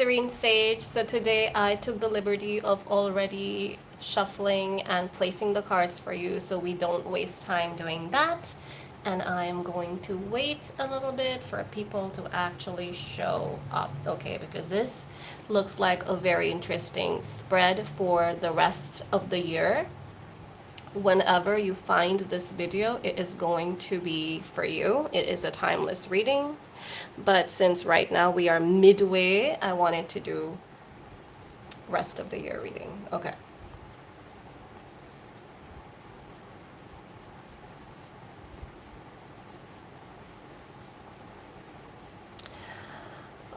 Serene Sage. So today I took the liberty of already shuffling and placing the cards for you so we don't waste time doing that. And I am going to wait a little bit for people to actually show up, okay? Because this looks like a very interesting spread for the rest of the year. Whenever you find this video, it is going to be for you. It is a timeless reading. But since right now we are midway, I wanted to do rest of the year reading. Okay.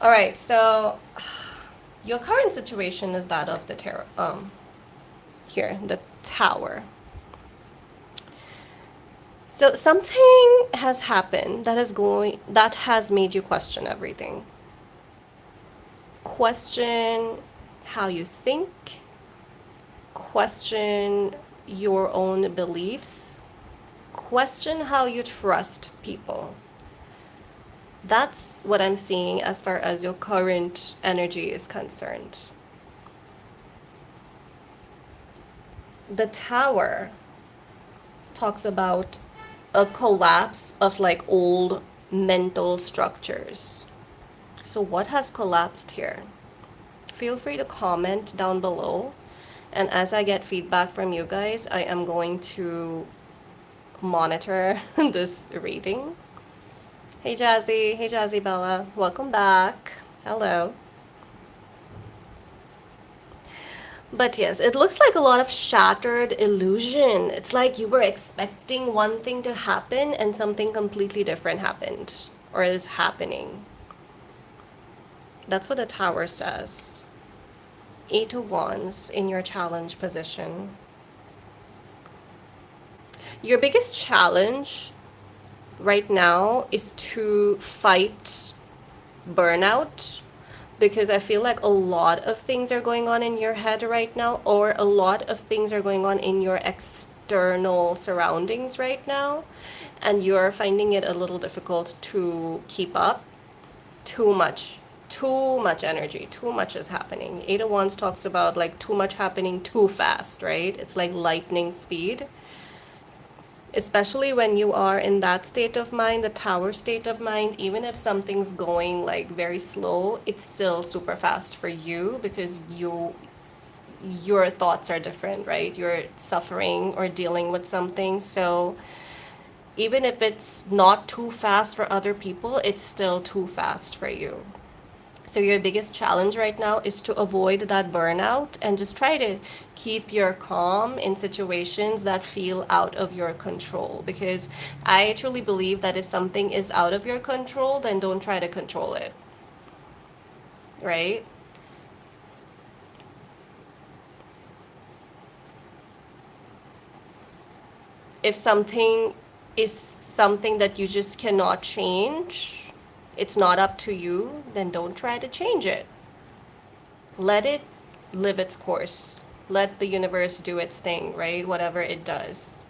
All right, so your current situation is that of the tarot. Here, the Tower. So something has happened that has made you question everything. Question how you think, question your own beliefs, question how you trust people. That's what I'm seeing as far as your current energy is concerned. The Tower talks about a collapse of like old mental structures. So what has collapsed here? Feel free to comment down below. And as I get feedback from you guys, I am going to monitor this reading. Hey Jazzy Bella, welcome back. Hello. But yes, it looks like a lot of shattered illusion. It's like you were expecting one thing to happen and something completely different happened or is happening. That's what the Tower says. 8 of Wands in your challenge position. Your biggest challenge right now is to fight burnout, because I feel like a lot of things are going on in your head right now, or a lot of things are going on in your external surroundings right now, and you're finding it a little difficult to keep up. Too much energy, too much is happening. 8 of Wands talks about like too much happening too fast, right? It's like lightning speed. Especially when you are in that state of mind, the Tower state of mind, even if something's going like very slow, it's still super fast for you because your thoughts are different, right? You're suffering or dealing with something. So even if it's not too fast for other people, it's still too fast for you. So your biggest challenge right now is to avoid that burnout and just try to keep your calm in situations that feel out of your control. Because I truly believe that if something is out of your control, then don't try to control it. Right? If something is something that you just cannot change, it's not up to you, then don't try to change it. Let it live its course. Let the universe do its thing, right? Whatever it does.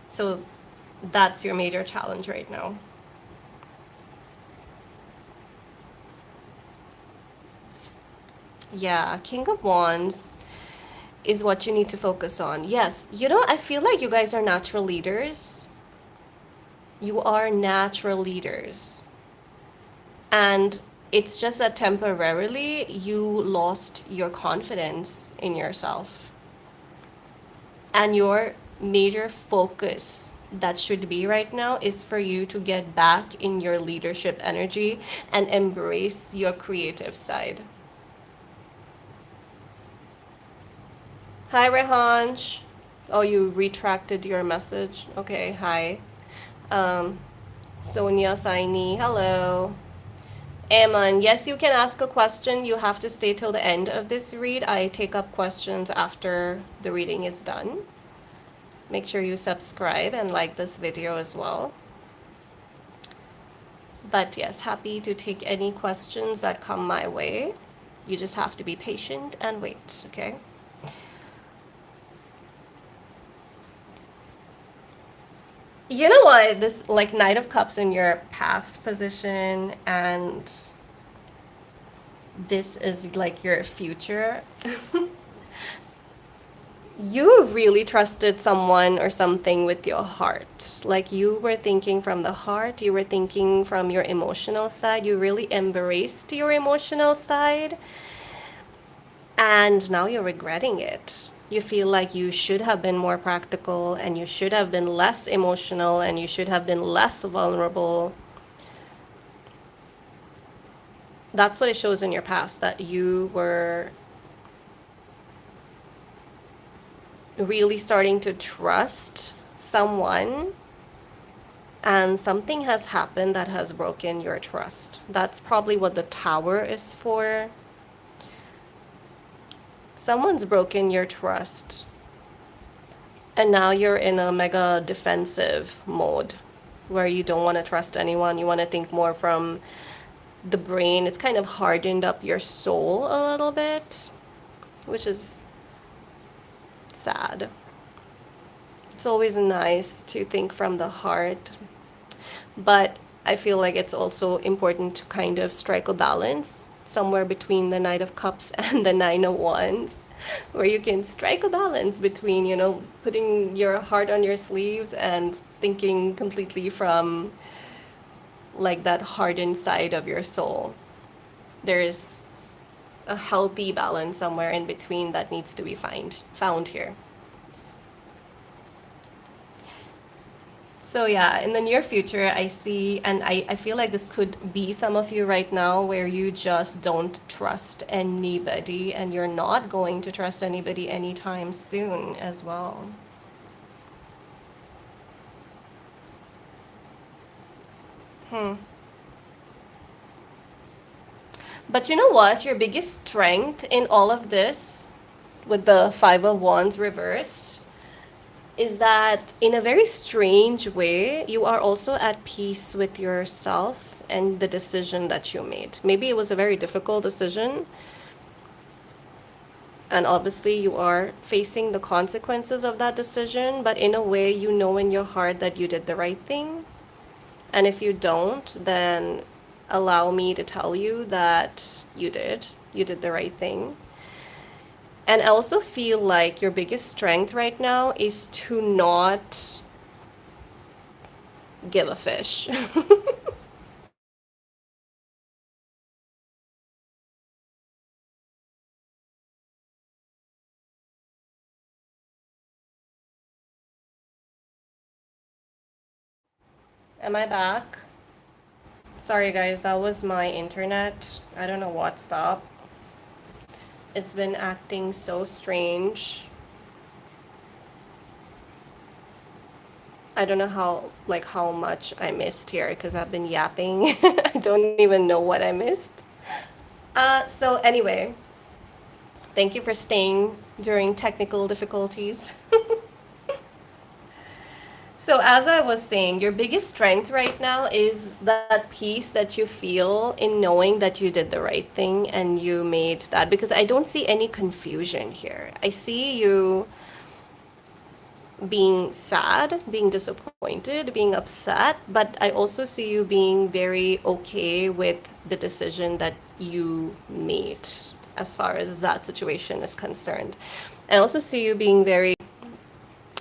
So that's your major challenge right now. Yeah, King of Wands is what you need to focus on. Yes, I feel like you guys are natural leaders. You are natural leaders. And it's just that temporarily you lost your confidence in yourself. And your major focus that should be right now is for you to get back in your leadership energy and embrace your creative side. Hi, Rehansh. Oh, you retracted your message. Okay, hi. Sonia Saini, hello. Ammon, yes, you can ask a question. You have to stay till the end of this read. I take up questions after the reading is done. Make sure you subscribe and like this video as well. But yes, happy to take any questions that come my way. You just have to be patient and wait, okay? You know what? This like Knight of Cups in your past position and this is like your future, you really trusted someone or something with your heart. Like you were thinking from the heart, you were thinking from your emotional side, you really embraced your emotional side, and now you're regretting it. You feel like you should have been more practical and you should have been less emotional and you should have been less vulnerable. That's what it shows in your past, that you were really starting to trust someone and something has happened that has broken your trust. That's probably what the tower is for. Someone's broken your trust, and now you're in a mega defensive mode where you don't want to trust anyone. You want to think more from the brain. It's kind of hardened up your soul a little bit, which is sad. It's always nice to think from the heart, but I feel like it's also important to kind of strike a balance somewhere between the Knight of Cups and the Nine of Wands, where you can strike a balance between, putting your heart on your sleeves and thinking completely from like that hardened side of your soul. There is a healthy balance somewhere in between that needs to be found here. So yeah, in the near future, I see, and I feel like this could be some of you right now where you just don't trust anybody and you're not going to trust anybody anytime soon as well. But you know what? Your biggest strength in all of this, with the Five of Wands reversed, is that in a very strange way, you are also at peace with yourself and the decision that you made. Maybe it was a very difficult decision, and obviously you are facing the consequences of that decision, but in a way, you know in your heart that you did the right thing. And if you don't, then allow me to tell you that you did. You did the right thing. And I also feel like your biggest strength right now is to not give a fish. Am I back? Sorry, guys, that was my internet. I don't know what's up. It's been acting so strange. I don't know how much I missed here because I've been yapping. I don't even know what I missed. So anyway, thank you for staying during technical difficulties. So as I was saying, your biggest strength right now is that peace that you feel in knowing that you did the right thing and you made that, because I don't see any confusion here. I see you being sad, being disappointed, being upset, but I also see you being very okay with the decision that you made as far as that situation is concerned. I also see you being very,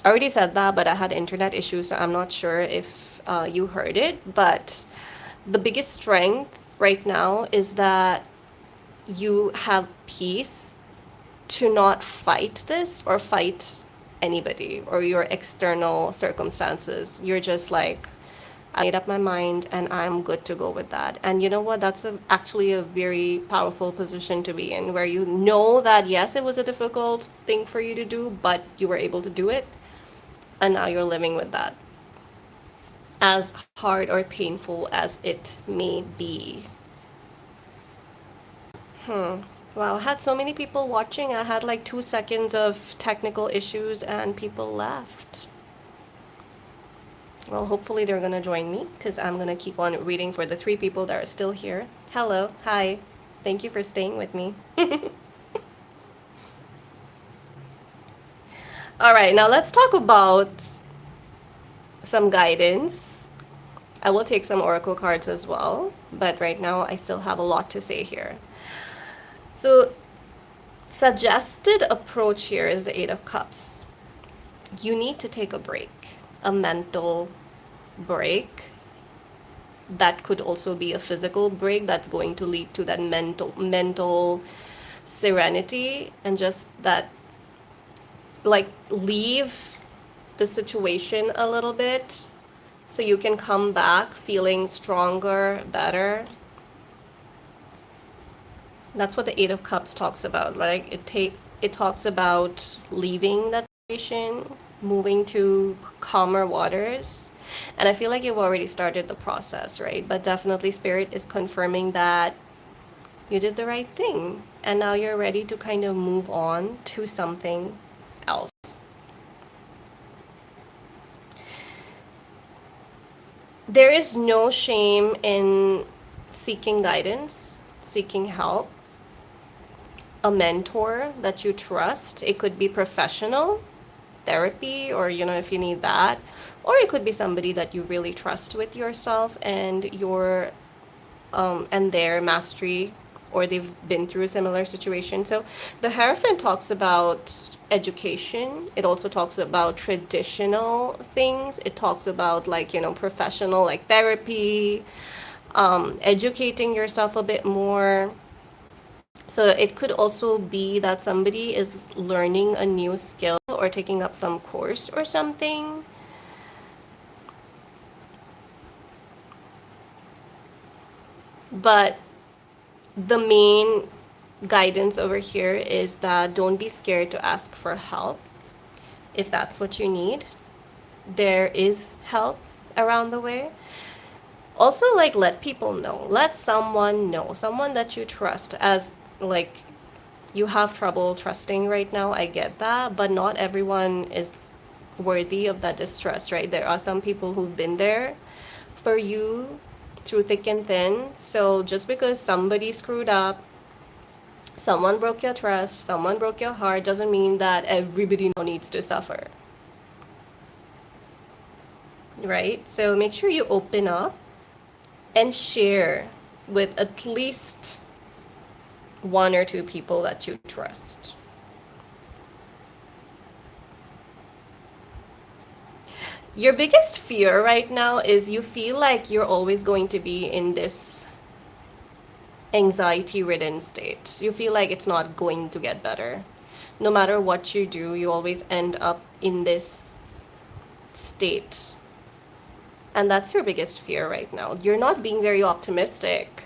I already said that, but I had internet issues, so I'm not sure if you heard it. But the biggest strength right now is that you have peace to not fight this or fight anybody or your external circumstances. You're just like, I made up my mind and I'm good to go with that. And you know what? That's actually a very powerful position to be in, where you know that, yes, it was a difficult thing for you to do, but you were able to do it. And now you're living with that, as hard or painful as it may be. Wow, I had so many people watching. I had like 2 seconds of technical issues and people left. Well, hopefully they're gonna join me because I'm gonna keep on reading for the 3 people that are still here. Hello, hi. Thank you for staying with me. All right, now let's talk about some guidance. I will take some oracle cards as well, but right now I still have a lot to say here. So, suggested approach here is the Eight of Cups. You need to take a break, a mental break. That could also be a physical break that's going to lead to that mental serenity, and just that, like, leave the situation a little bit so you can come back feeling stronger, better. That's what the Eight of Cups talks about, right? It talks about leaving that situation, moving to calmer waters. And I feel like you've already started the process, right? But definitely Spirit is confirming that you did the right thing. And now you're ready to kind of move on to something else. There is no shame in seeking guidance, seeking help, a mentor that you trust. It could be professional therapy, or if you need that, or it could be somebody that you really trust with yourself and your and their mastery, or they've been through a similar situation. So the Hierophant talks about education. It also talks about traditional things. It talks about, like, professional, like therapy, educating yourself a bit more. So it could also be that somebody is learning a new skill or taking up some course or something. But the main guidance over here is that don't be scared to ask for help if that's what you need. There is help around the way. Also, like, let people know. Let someone know, someone that you trust. As, like, you have trouble trusting right now, I get that, but not everyone is worthy of that distrust, right? There are some people who've been there for you through thick and thin. So just because somebody screwed up, someone broke your trust, someone broke your heart, doesn't mean that everybody now needs to suffer, right? So make sure you open up and share with at least one or two people that you trust. Your biggest fear right now is you feel like you're always going to be in this anxiety ridden state. You feel like it's not going to get better. No matter what you do, you always end up in this state. And that's your biggest fear right now. You're not being very optimistic.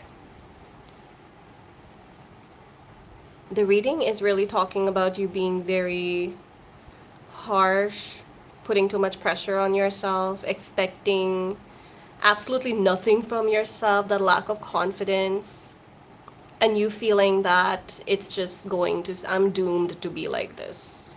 The reading is really talking about you being very harsh, putting too much pressure on yourself, expecting absolutely nothing from yourself, that lack of confidence, and you feeling that it's just going to, I'm doomed to be like this.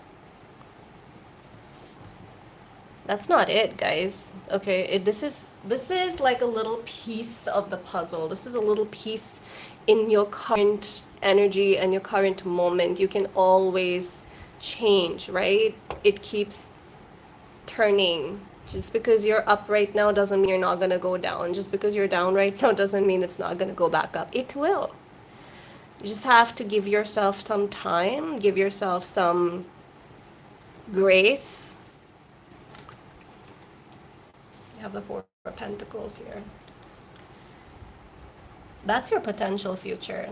That's not it, guys. Okay, this is like a little piece of the puzzle. This is a little piece in your current energy and your current moment. You can always change, right? It keeps turning. Just because you're up right now doesn't mean you're not going to go down. Just because you're down right now doesn't mean it's not going to go back up. It will. You just have to give yourself some time, give yourself some grace. You have the Four of Pentacles here. That's your potential future.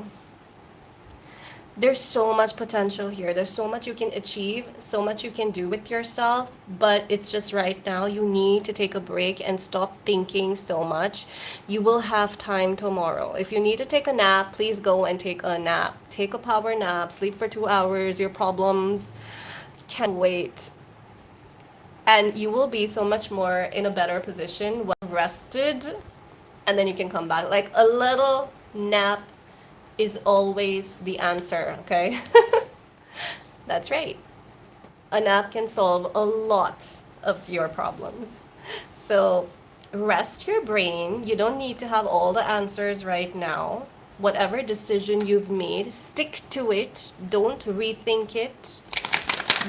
There's so much potential here. There's so much you can achieve, so much you can do with yourself, but it's just right now you need to take a break and stop thinking so much. You will have time tomorrow. If you need to take a nap, please go and take a nap. Take a power nap, sleep for 2 hours. Your problems can wait. And you will be so much more in a better position, well rested, and then you can come back. Like, a little nap is always the answer, okay? That's right. A nap can solve a lot of your problems. So rest your brain. You don't need to have all the answers right now. Whatever decision you've made, stick to it. Don't rethink it.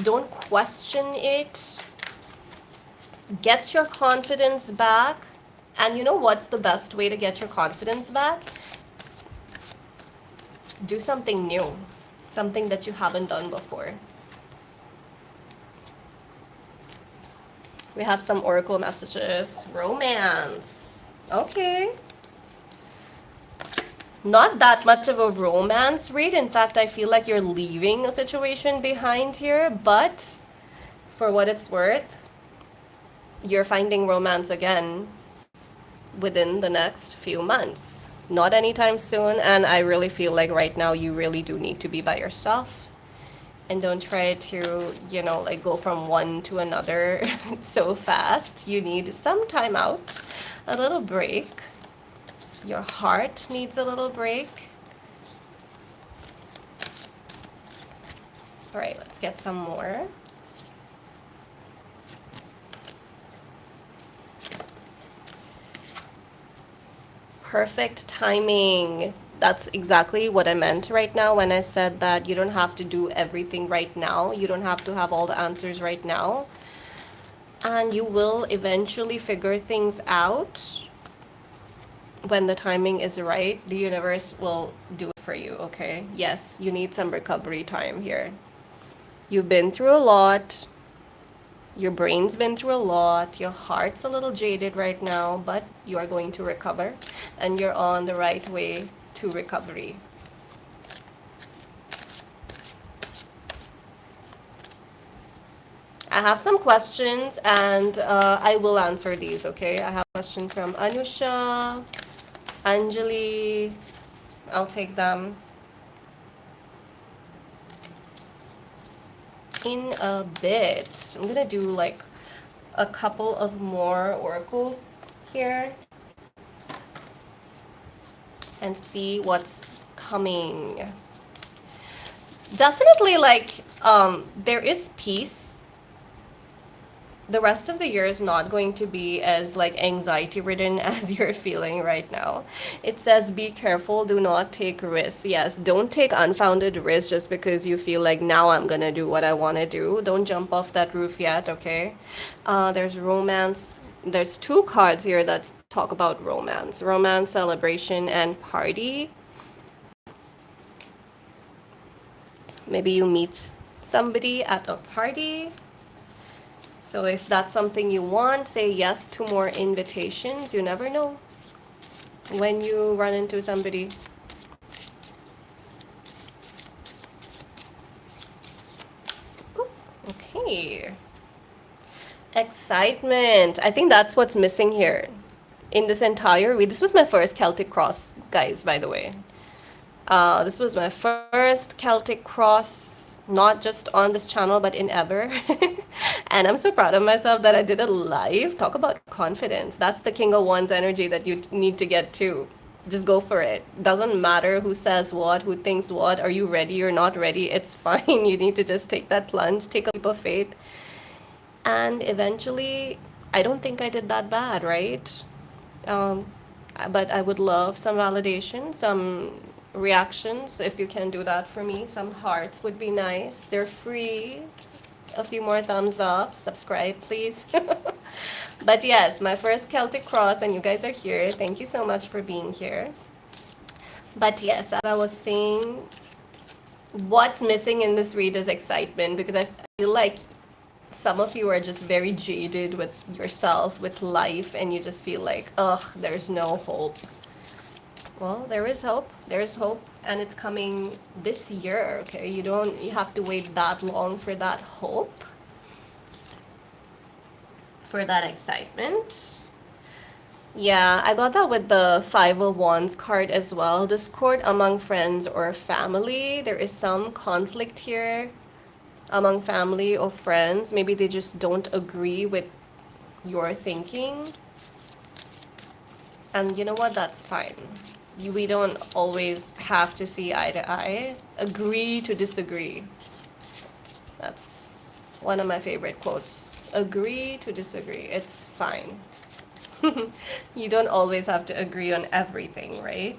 Don't question it. Get your confidence back. And you know what's the best way to get your confidence back? Do something new, something that you haven't done before. We have some oracle messages. Romance. Okay. Not that much of a romance read. In fact, I feel like you're leaving a situation behind here, but for what it's worth, you're finding romance again within the next few months. Not anytime soon, and I really feel like right now you really do need to be by yourself. And don't try to, like go from one to another so fast. You need some time out, a little break. Your heart needs a little break. All right, let's get some more. Perfect timing. That's exactly what I meant right now when I said that you don't have to do everything right now. You don't have to have all the answers right now. And you will eventually figure things out when the timing is right. The universe will do it for you, okay? Yes, you need some recovery time here. You've been through a lot. Your brain's been through a lot. Your heart's a little jaded right now, but you are going to recover and you're on the right way to recovery. I have some questions and I will answer these, okay? I have a question from Anusha, Anjali. I'll take them in a bit. I'm gonna do like a couple of more oracles here and see what's coming. Definitely like there is peace. The rest of the year is not going to be as like anxiety ridden as you're feeling right now. It says be careful, do not take risks. Yes, don't take unfounded risks just because you feel like now I'm gonna do what I want to do. Don't jump off that roof yet, okay? There's romance. There's two cards here that talk about romance. Romance, celebration, and party. Maybe you meet somebody at a party. So if that's something you want, say yes to more invitations. You never know when you run into somebody. Ooh, okay. Excitement. I think that's what's missing here in this entire read. This was my first Celtic Cross, guys, by the way. This was my first Celtic Cross, not just on this channel, but in ever. And I'm so proud of myself that I did it live. Talk about confidence. That's the King of Wands energy that you need to get to. Just go for it. Doesn't matter who says what, who thinks what. Are you ready or not ready? It's fine. You need to just take that plunge, take a leap of faith. And eventually, I don't think I did that bad, right? Um, but I would love some validation, some reactions if you can do that for me. Some hearts would be nice. They're free. A few more thumbs up. Subscribe, please. But yes, my first Celtic Cross, and you guys are here. Thank you so much for being here. But yes, as I was saying, what's missing in this read is excitement, because I feel like some of you are just very jaded with yourself, with life, and you just feel like, ugh, there's no hope. Well, there is hope. There is hope, and it's coming this year, okay? You have to wait that long for that hope, for that excitement. Yeah, I got that with the Five of Wands card as well. Discord among friends or family. There is some conflict here among family or friends. Maybe they just don't agree with your thinking. And you know what? That's fine. We don't always have to see eye to eye. Agree to disagree. That's one of my favorite quotes. Agree to disagree. It's fine. You don't always have to agree on everything, right?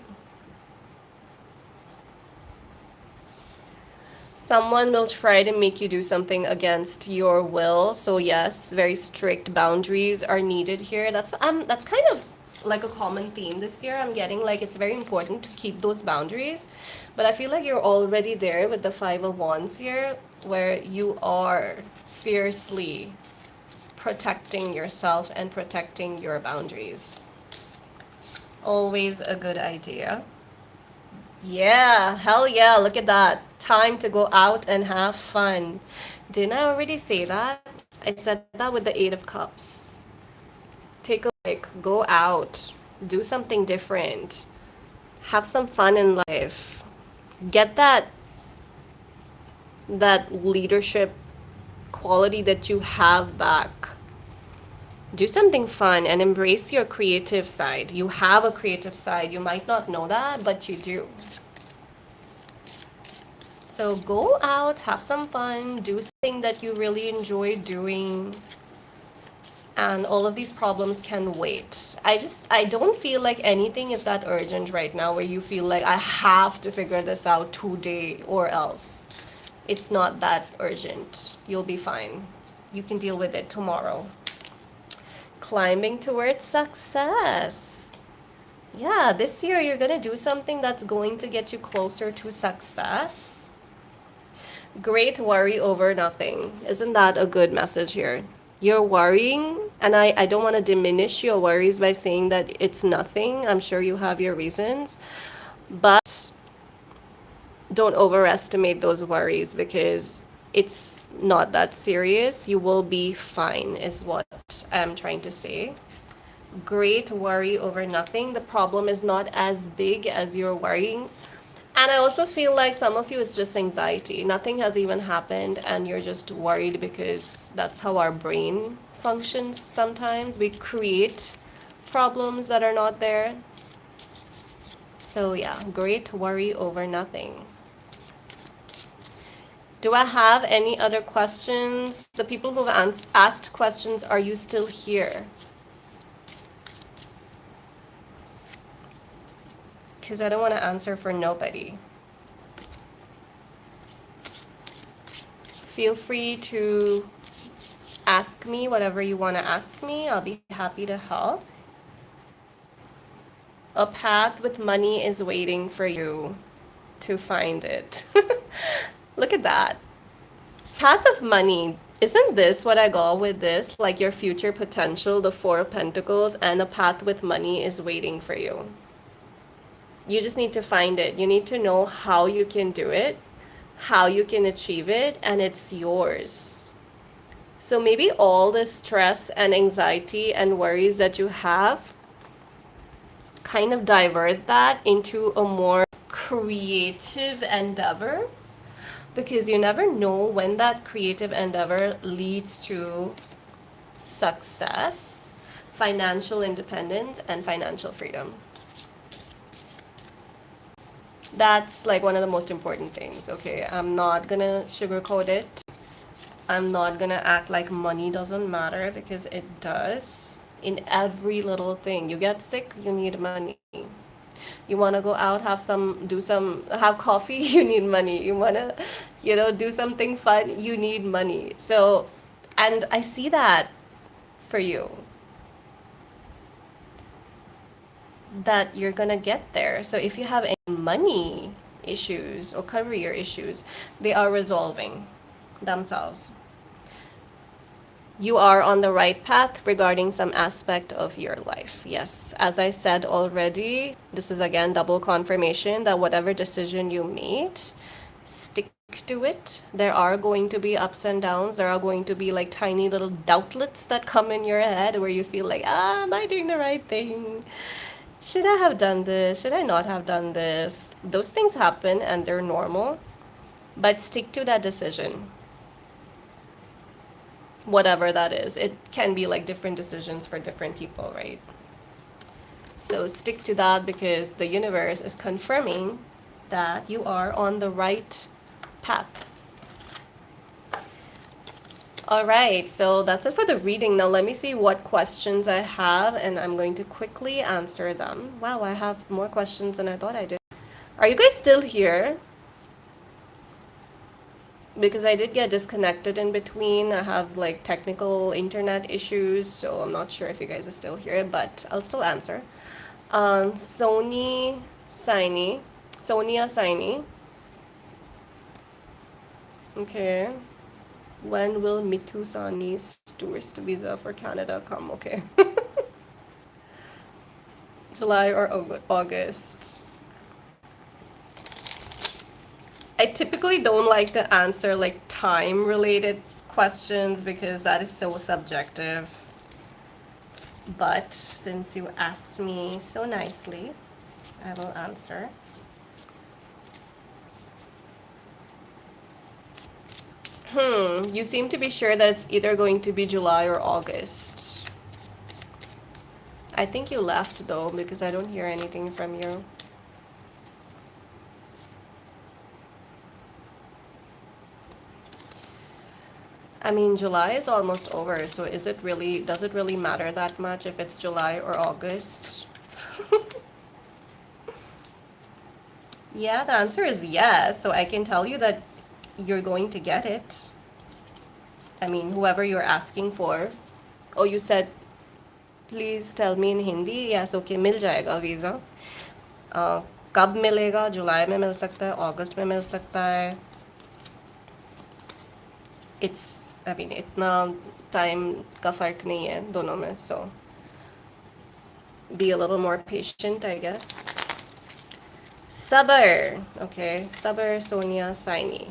Someone will try to make you do something against your will. So yes, very strict boundaries are needed here. That's kind of like a common theme this year. I'm getting like it's very important to keep those boundaries. But I feel like you're already there with the Five of Wands here, where you are fiercely protecting yourself and protecting your boundaries. Always a good idea. Yeah, hell yeah, look at that. Time to go out and have fun. Didn't I already say that? I said that with the Eight of Cups. Take a break, go out, do something different, have some fun in life. Get that leadership quality that you have back. Do something fun and embrace your creative side. You have a creative side. You might not know that, but you do. So go out, have some fun, do something that you really enjoy doing. And all of these problems can wait. I don't feel like anything is that urgent right now where you feel like I have to figure this out today or else. It's not that urgent. You'll be fine. You can deal with it tomorrow. Climbing towards success. Yeah, this year you're going to do something that's going to get you closer to success. Great worry over nothing. Isn't that a good message here? You're worrying, and I don't want to diminish your worries by saying that it's nothing. I'm sure you have your reasons, but don't overestimate those worries because it's not that serious. You will be fine, is what I'm trying to say. Great worry over nothing. The problem is not as big as you're worrying. And I also feel like some of you it's just anxiety. Nothing has even happened and you're just worried because that's how our brain functions sometimes. We create problems that are not there. So yeah, great worry over nothing. Do I have any other questions? The people who've asked questions, are you still here? Because I don't want to answer for nobody. Feel free to ask me whatever you want to ask me. I'll be happy to help. A path with money is waiting for you to find it. Look at that. Path of money. Isn't this what I got with this? Like your future potential, the Four of Pentacles, and a path with money is waiting for you. You just need to find it. You need to know how you can do it, how you can achieve it, and it's yours. So maybe all the stress and anxiety and worries that you have, kind of divert that into a more creative endeavor, because you never know when that creative endeavor leads to success, financial independence, and financial freedom. That's like one of the most important things, okay? I'm not gonna sugarcoat it. I'm not gonna act like money doesn't matter, because it does. In every little thing. You get sick, you need money. You want to go out, have coffee, you need money. You want to, do something fun, you need money. So, and I see that for you, that you're gonna get there. So if you have any money issues or career issues, they are resolving themselves. You are on the right path regarding some aspect of your life. Yes, as I said already, this is again double confirmation that whatever decision you made, stick to it. There are going to be ups and downs. There are going to be like tiny little doubtlets that come in your head where you feel like, am I doing the right thing? Should I have done this? Should I not have done this? Those things happen and they're normal, but stick to that decision. Whatever that is. It can be like different decisions for different people, right? So stick to that because the universe is confirming that you are on the right path. All right, so that's it for the reading. Now let me see what questions I have and I'm going to quickly answer them. Wow, I have more questions than I thought I did. Are you guys still here? because I did get disconnected in between. I have like technical internet issues, so I'm not sure if you guys are still here, but I'll still answer. Sony Saini, Sonia Saini. Okay. When will Mithu Sani's tourist visa for Canada come? Okay. July or August? I typically don't like to answer like time related questions because that is so subjective. But since you asked me so nicely, I will answer. You seem to be sure that it's either going to be July or August. I think you left though because I don't hear anything from you. I mean, July is almost over, so does it really matter that much if it's July or August? Yeah, the answer is yes, so I can tell you that you're going to get it. I mean, whoever you're asking for. Oh, you said, please tell me in Hindi. Yes, okay, मिल जाएगा visa. कब मिलेगा? जुलाई में मिल सकता है, अगस्त में मिल सकता है. I mean, इतना time का फर्क नहीं है दोनों में, so be a little more patient, I guess. Sabar, okay, Sabar Sonia Saini.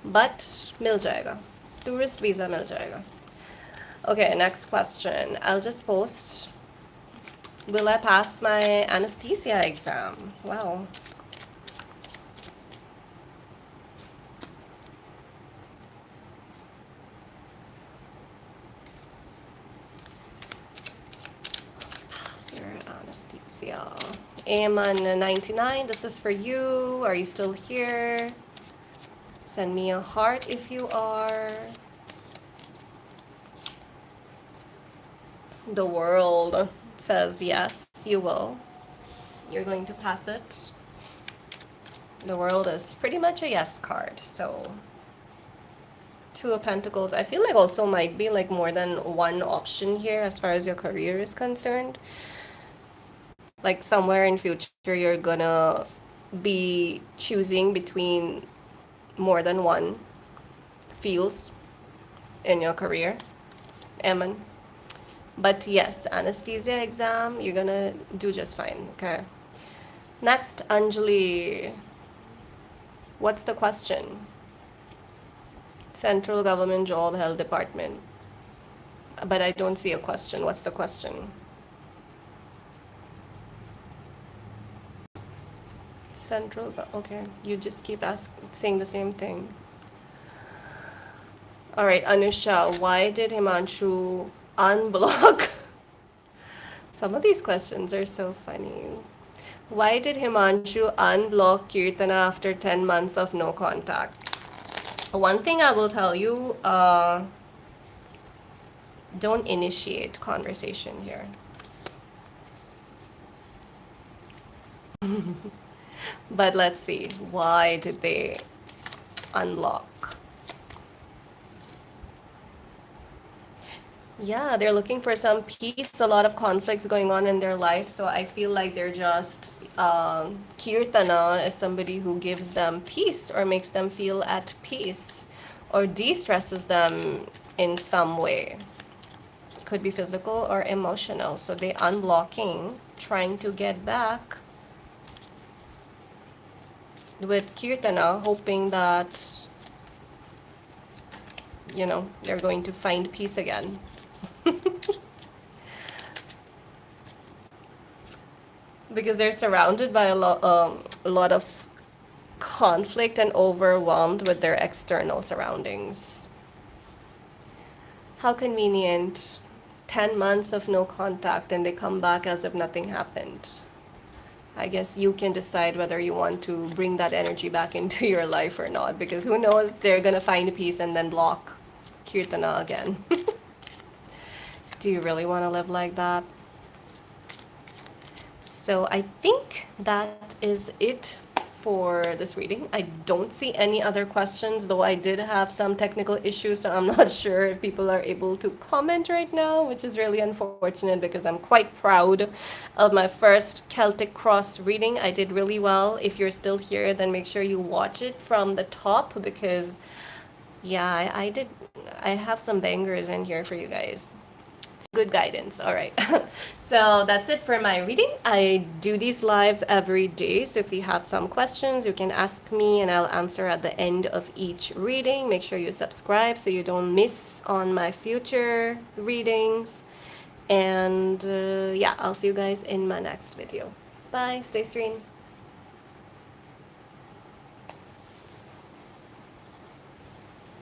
But मिल जाएगा. Tourist visa मिल जाएगा. Okay, next question. I'll just post. Will I pass my anesthesia exam? Wow. Pass your anesthesia. Aman 99, this is for you. Are you still here? Send me a heart if you are. The world says yes, you will. You're going to pass it. The world is pretty much a yes card, so Two of Pentacles. I feel like also might be like more than one option here as far as your career is concerned. Like somewhere in future you're gonna be choosing between more than one fields in your career. Amen. But yes, anesthesia exam, you're gonna do just fine, okay? Next, Anjali. What's the question? Central government job, health department. But I don't see a question. What's the question? Central, okay. You just keep saying the same thing. All right, Anusha, why did Himanshu unblock? Some of these questions are so funny. Why did Himanshu unblock Kirtana after 10 months of no contact? One thing I will tell you, don't initiate conversation here. But let's see, why did they unblock? Yeah, they're looking for some peace, a lot of conflicts going on in their life, so I feel like they're just Kirtana is somebody who gives them peace or makes them feel at peace or de-stresses them in some way. Could be physical or emotional. So they unblocking, trying to get back with Kirtana, hoping that, you know, they're going to find peace again. Because they're surrounded by a lot of conflict and overwhelmed with their external surroundings. How convenient. 10 months of no contact and they come back as if nothing happened. I guess you can decide whether you want to bring that energy back into your life or not, because who knows, they're gonna find peace and then block Kirtana again. Do you really want to live like that? So I think that is it for this reading. I don't see any other questions, though I did have some technical issues, so I'm not sure if people are able to comment right now, which is really unfortunate because I'm quite proud of my first Celtic Cross reading. I did really well. If you're still here, then make sure you watch it from the top because, yeah, I have some bangers in here for you guys. Good guidance. All right. So that's it for my reading. I do these lives every day. So if you have some questions, you can ask me and I'll answer at the end of each reading. Make sure you subscribe so you don't miss on my future readings. And yeah, I'll see you guys in my next video. Bye. Stay serene.